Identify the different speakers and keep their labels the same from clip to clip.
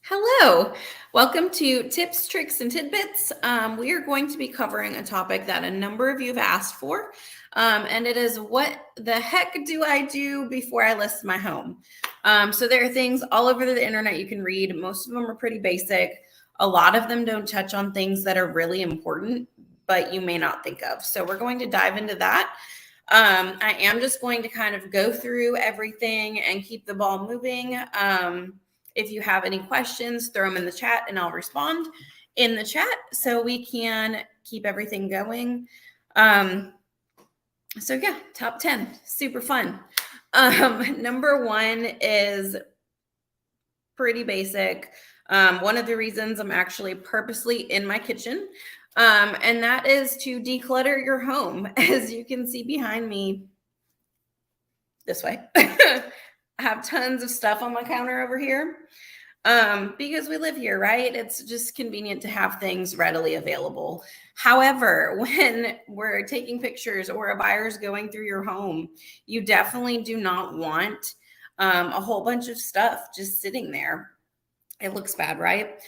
Speaker 1: Hello, welcome to Tips, Tricks, and Tidbits. We are going to be covering a topic that a number of you have asked for, and it is what the heck do I do before I list my home? So there are things all over the internet you can read. Most of them are pretty basic. A lot of them don't touch on things that are really important, but you may not think of. So we're going to dive into that. I am just going to kind of go through everything and keep the ball moving. If you have any questions, throw them in the chat and I'll respond in the chat so we can keep everything going. So yeah, top 10, super fun. Number one is pretty basic. One of the reasons I'm actually purposely in my kitchen, and that is to declutter your home. As you can see behind me, this way. I have tons of stuff on my counter over here because we live here, right? It's just convenient to have things readily available. However, when we're taking pictures or a buyer's going through your home, you definitely do not want a whole bunch of stuff just sitting there. It looks bad, right?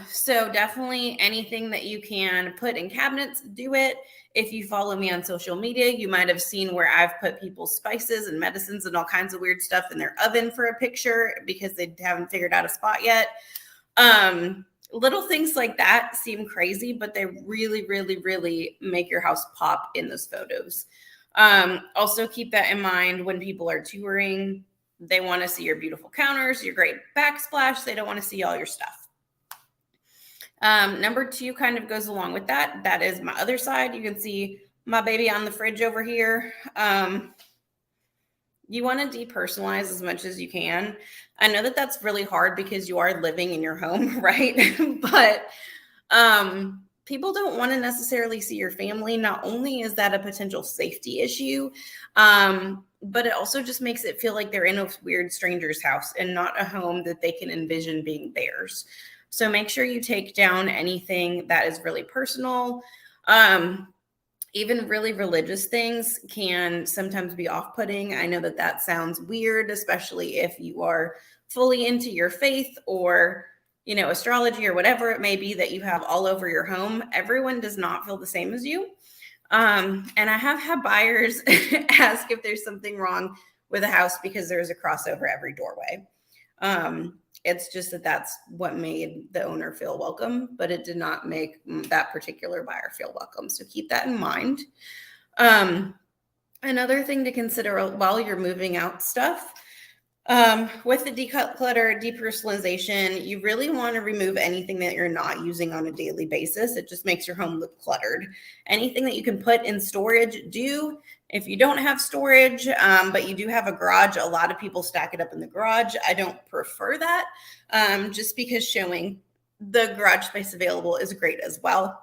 Speaker 1: So definitely anything that you can put in cabinets, do it. If you follow me on social media, you might have seen where I've put people's spices and medicines and all kinds of weird stuff in their oven for a picture because they haven't figured out a spot yet. Little things like that seem crazy, but they really, really, really make your house pop in those photos. Also keep that in mind when people are touring. They want to see your beautiful counters, your great backsplash. They don't want to see all your stuff. Number two kind of goes along with that. That is my other side. You can see my baby on the fridge over here. You want to depersonalize as much as you can. I know that that's really hard because you are living in your home, right? But people don't want to necessarily see your family. Not only is that a potential safety issue, but it also just makes it feel like they're in a weird stranger's house and not a home that they can envision being theirs. So make sure you take down anything that is really personal. Even really religious things can sometimes be off-putting. I know that that sounds weird, especially if you are fully into your faith or, you know, astrology or whatever it may be that you have all over your home. Everyone does not feel the same as you. And I have had buyers ask if there's something wrong with a house because there's a cross over every doorway. It's just that that's what made the owner feel welcome, but it did not make that particular buyer feel welcome. So keep that in mind. Another thing to consider while you're moving out stuff, with the declutter, depersonalization, you really want to remove anything that you're not using on a daily basis. It just makes your home look cluttered. Anything that you can put in storage, do. If you don't have storage, but you do have a garage, a lot of people stack it up in the garage. I don't prefer that, just because showing the garage space available is great as well.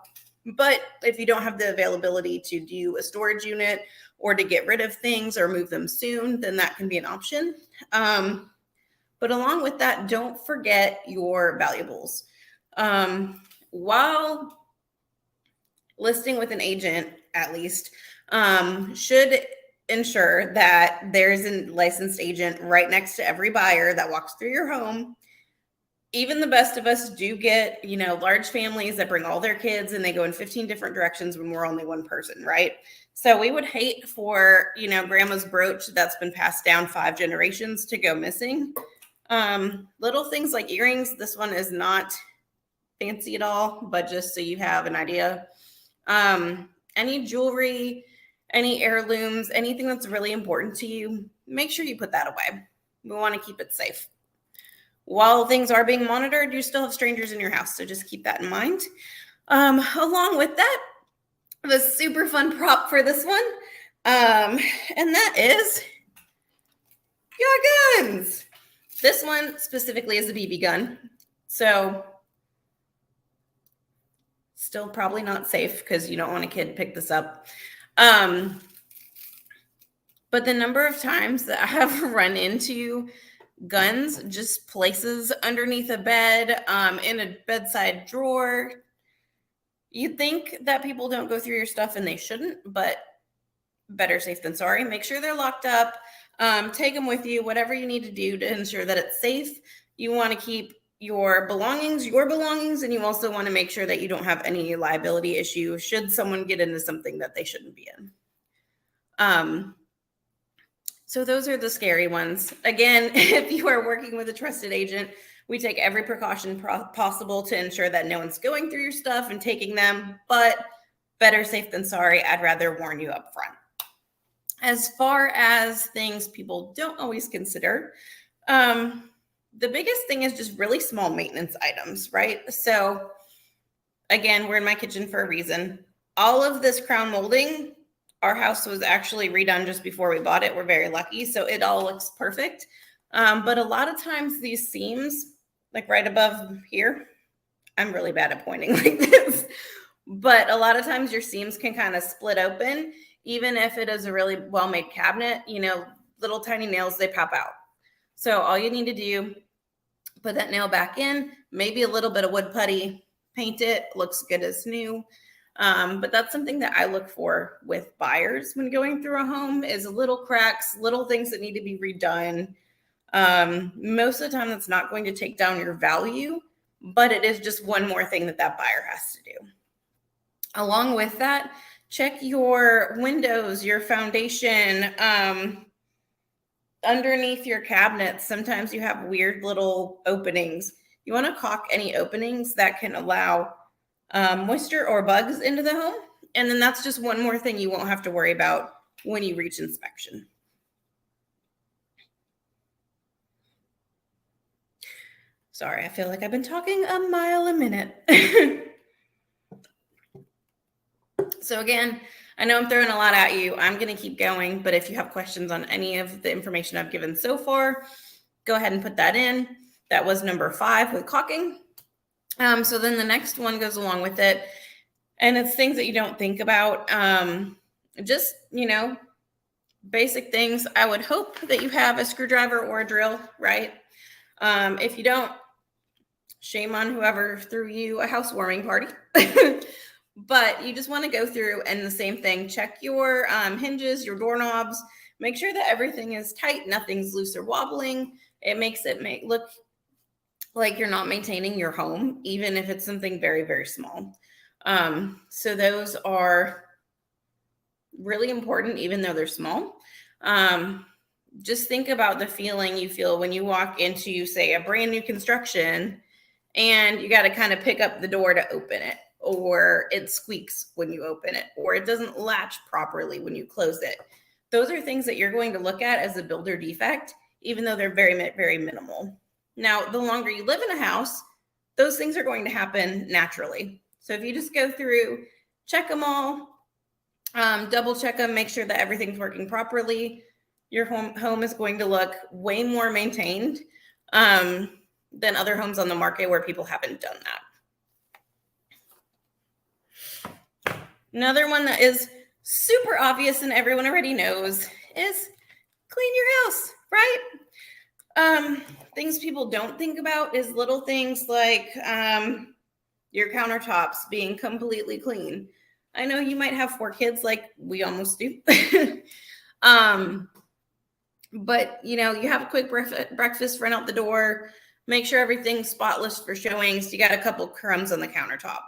Speaker 1: But if you don't have the availability to do a storage unit or to get rid of things or move them soon, then that can be an option. But along with that, don't forget your valuables. While listing with an agent, at least, should ensure that there's a licensed agent right next to every buyer that walks through your home. Even the best of us do get, you know, large families that bring all their kids and they go in 15 different directions when we're only one person, right? So we would hate for, you know, grandma's brooch that's been passed down 5 generations to go missing. Little things like earrings. This one is not fancy at all, but just so you have an idea. Any jewelry, any heirlooms, anything that's really important to you, make sure you put that away. We want to keep it safe. While things are being monitored, you still have strangers in your house, so just keep that in mind. Along with that, the super fun prop for this one, and that is your guns. This one specifically is a BB gun, so still probably not safe because you don't want a kid to pick this up. But the number of times that I have run into guns, just places underneath a bed, in a bedside drawer. You'd think that people don't go through your stuff and they shouldn't, but better safe than sorry. Make sure they're locked up. Take them with you, whatever you need to do to ensure that it's safe. You want to keep your belongings, and you also want to make sure that you don't have any liability issue should someone get into something that they shouldn't be in. So those are the scary ones. Again, if you are working with a trusted agent, we take every precaution possible to ensure that no one's going through your stuff and taking them, but better safe than sorry. I'd rather warn you up front. As far as things people don't always consider, the biggest thing is just really small maintenance items, right? So again, we're in my kitchen for a reason. All of this crown molding, our house was actually redone just before we bought it. We're very lucky. So it all looks perfect. But a lot of times these seams, like right above here, I'm really bad at pointing like this, but a lot of times your seams can kind of split open. Even if it is a really well-made cabinet, little tiny nails, they pop out. So all you need to do, put that nail back in, maybe a little bit of wood putty, paint it, looks good as new. But that's something that I look for with buyers when going through a home is little cracks, little things that need to be redone. Most of the time that's not going to take down your value, but it is just one more thing that buyer has to do. Along with that, check your windows, your foundation, underneath your cabinets. Sometimes you have weird little openings. You want to caulk any openings that can allow moisture or bugs into the home. And then that's just one more thing you won't have to worry about when you reach inspection. Sorry, I feel like I've been talking a mile a minute. So again, I know I'm throwing a lot at you. I'm going to keep going, but if you have questions on any of the information I've given so far, go ahead and put that in. That was number 5 with caulking. So then the next one goes along with it, and it's things that you don't think about. Just, basic things. I would hope that you have a screwdriver or a drill, right? If you don't, shame on whoever threw you a housewarming party. But you just want to go through and the same thing, check your hinges, your doorknobs, make sure that everything is tight, nothing's loose or wobbling. It makes it look like you're not maintaining your home, even if it's something very, very small. So those are really important, even though they're small. Just think about the feeling you feel when you walk into, say, a brand new construction and you got to kind of pick up the door to open it, or it squeaks when you open it, or it doesn't latch properly when you close it. Those are things that you're going to look at as a builder defect, even though they're very, very minimal. Now, the longer you live in a house, those things are going to happen naturally. So if you just go through, check them all, double check them, make sure that everything's working properly, your home is going to look way more maintained than other homes on the market where people haven't done that. Another one that is super obvious and everyone already knows is clean your house, right? Things people don't think about is little things like your countertops being completely clean. I know you might have 4 kids like we almost do. But, you have a quick breakfast, run out the door, make sure everything's spotless for showings. You got a couple crumbs on the countertop.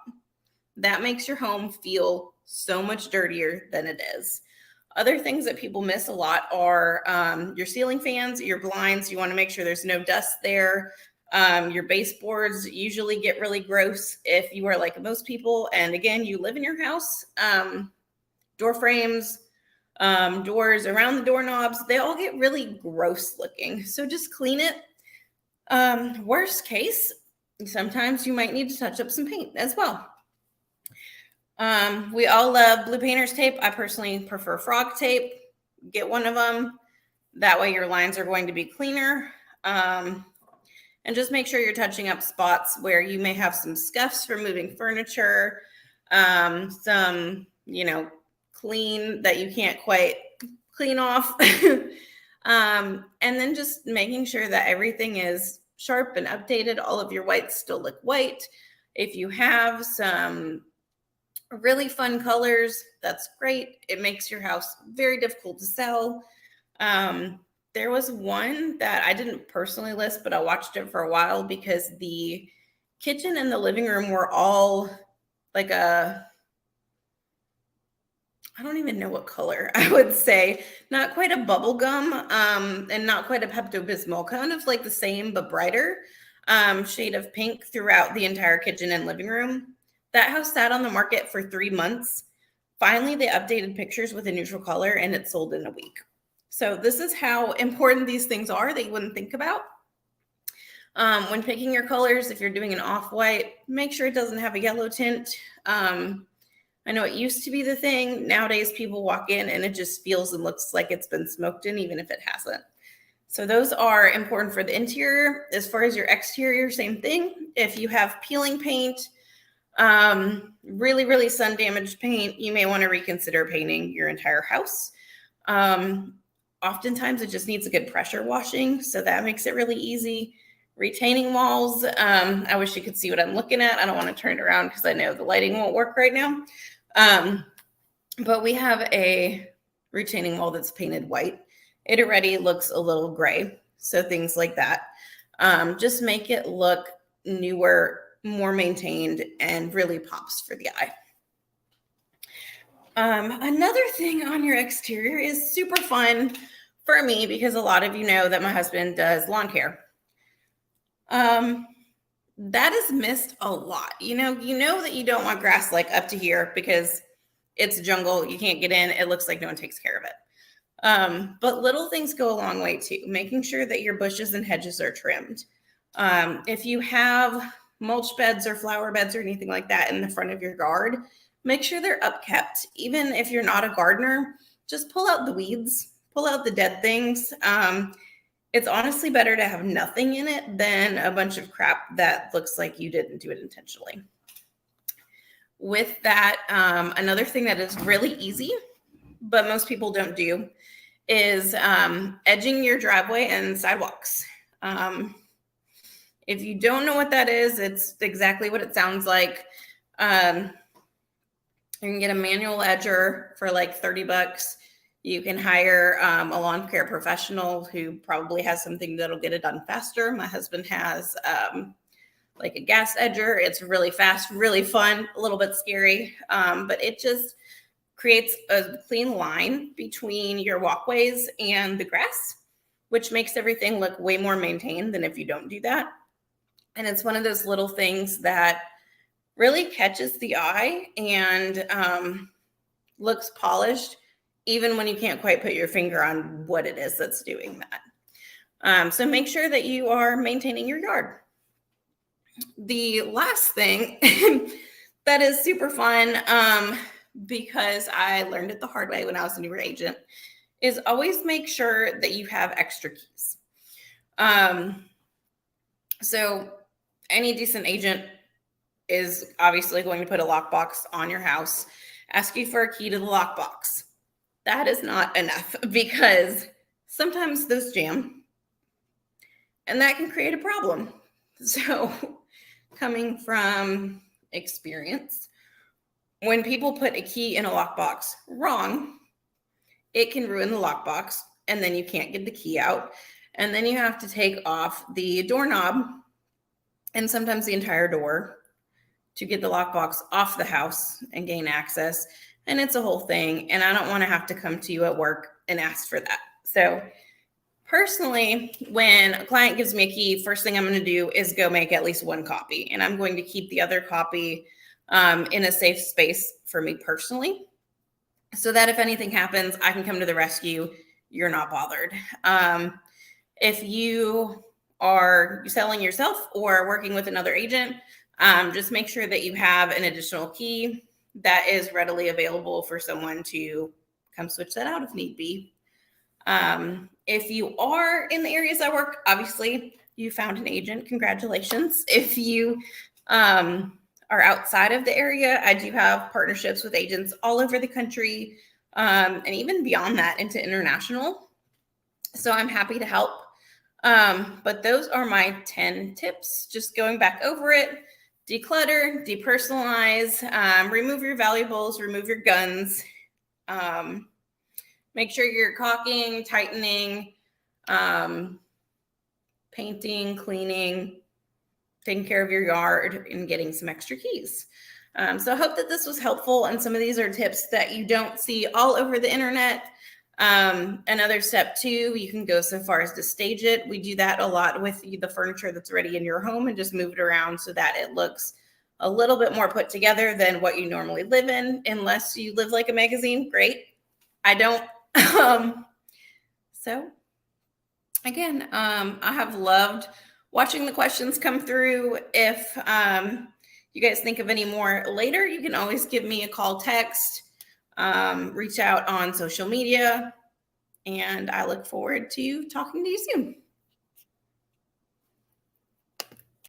Speaker 1: That makes your home feel so much dirtier than it is. Other things that people miss a lot are your ceiling fans, your blinds. You want to make sure there's no dust there. Your baseboards usually get really gross if you are like most people. And again, you live in your house. Door frames, doors around the doorknobs, they all get really gross looking. So just clean it. Worst case, sometimes you might need to touch up some paint as well. We all love blue painter's tape. I personally prefer frog tape. Get one of them. That way your lines are going to be cleaner. And just make sure you're touching up spots where you may have some scuffs from moving furniture, some, clean that you can't quite clean off. And then just making sure that everything is sharp and updated. All of your whites still look white. If you have some really fun colors, that's great. It makes your house very difficult to sell. there was one that I didn't personally list, but I watched it for a while because the kitchen and the living room were all like I don't even know what color I would say. Not quite a bubble gum, and not quite a Pepto-Bismol, kind of like the same but brighter shade of pink throughout the entire kitchen and living room. That house sat on the market for 3 months. Finally, they updated pictures with a neutral color and it sold in a week. So this is how important these things are that you wouldn't think about. When picking your colors, if you're doing an off-white, make sure it doesn't have a yellow tint. I know it used to be the thing. Nowadays, people walk in and it just feels and looks like it's been smoked in, even if it hasn't. So those are important for the interior. As far as your exterior, same thing. If you have peeling paint, really, really sun damaged paint, you may want to reconsider painting your entire house. Oftentimes it just needs a good pressure washing, so that makes it really easy. Retaining walls, I wish you could see what I'm looking at. I don't want to turn it around because I know the lighting won't work right now. But we have a retaining wall that's painted white. It already looks a little gray, so things like that. Just make it look newer, more maintained, and really pops for the eye. Another thing on your exterior is super fun for me because a lot of you know that my husband does lawn care. That is missed a lot. You know that you don't want grass like up to here because it's a jungle. You can't get in. It looks like no one takes care of it. But little things go a long way too. Making sure that your bushes and hedges are trimmed. If you have mulch beds or flower beds or anything like that in the front of your yard, make sure they're upkept. Even if you're not a gardener, just pull out the weeds, pull out the dead things. It's honestly better to have nothing in it than a bunch of crap that looks like you didn't do it intentionally. With that, another thing that is really easy, but most people don't do, is edging your driveway and sidewalks. If you don't know what that is, it's exactly what it sounds like. You can get a manual edger for like $30. You can hire a lawn care professional who probably has something that'll get it done faster. My husband has like a gas edger. It's really fast, really fun, a little bit scary, but it just creates a clean line between your walkways and the grass, which makes everything look way more maintained than if you don't do that. And it's one of those little things that really catches the eye and looks polished, even when you can't quite put your finger on what it is that's doing that. So make sure that you are maintaining your yard. The last thing that is super fun, because I learned it the hard way when I was a newer agent, is always make sure that you have extra keys. So any decent agent is obviously going to put a lockbox on your house, ask you for a key to the lockbox. That is not enough because sometimes those jam and that can create a problem. So coming from experience, when people put a key in a lockbox wrong, it can ruin the lockbox and then you can't get the key out. And then you have to take off the doorknob and sometimes the entire door to get the lockbox off the house and gain access. And it's a whole thing. And I don't want to have to come to you at work and ask for that. So personally, when a client gives me a key, first thing I'm going to do is go make at least one copy. And I'm going to keep the other copy in a safe space for me personally, so that if anything happens, I can come to the rescue. You're not bothered. If you are selling yourself or working with another agent, just make sure that you have an additional key that is readily available for someone to come switch that out if need be. If you are in the areas I work, obviously you found an agent. Congratulations. If you are outside of the area, I do have partnerships with agents all over the country, and even beyond that into international. So I'm happy to help. But those are my 10 tips. Just going back over it: declutter, depersonalize, remove your valuables, remove your guns, make sure you're caulking, tightening, painting, cleaning, taking care of your yard, and getting some extra keys. So I hope that this was helpful. And some of these are tips that you don't see all over the internet. Another step too, you can go so far as to stage it. We do that a lot with the furniture that's already in your home and just move it around so that it looks a little bit more put together than what you normally live in. Unless you live like a magazine, great. I don't. So again, I have loved watching the questions come through. If you guys think of any more later, you can always give me a call, text, reach out on social media, and I look forward to talking to you soon.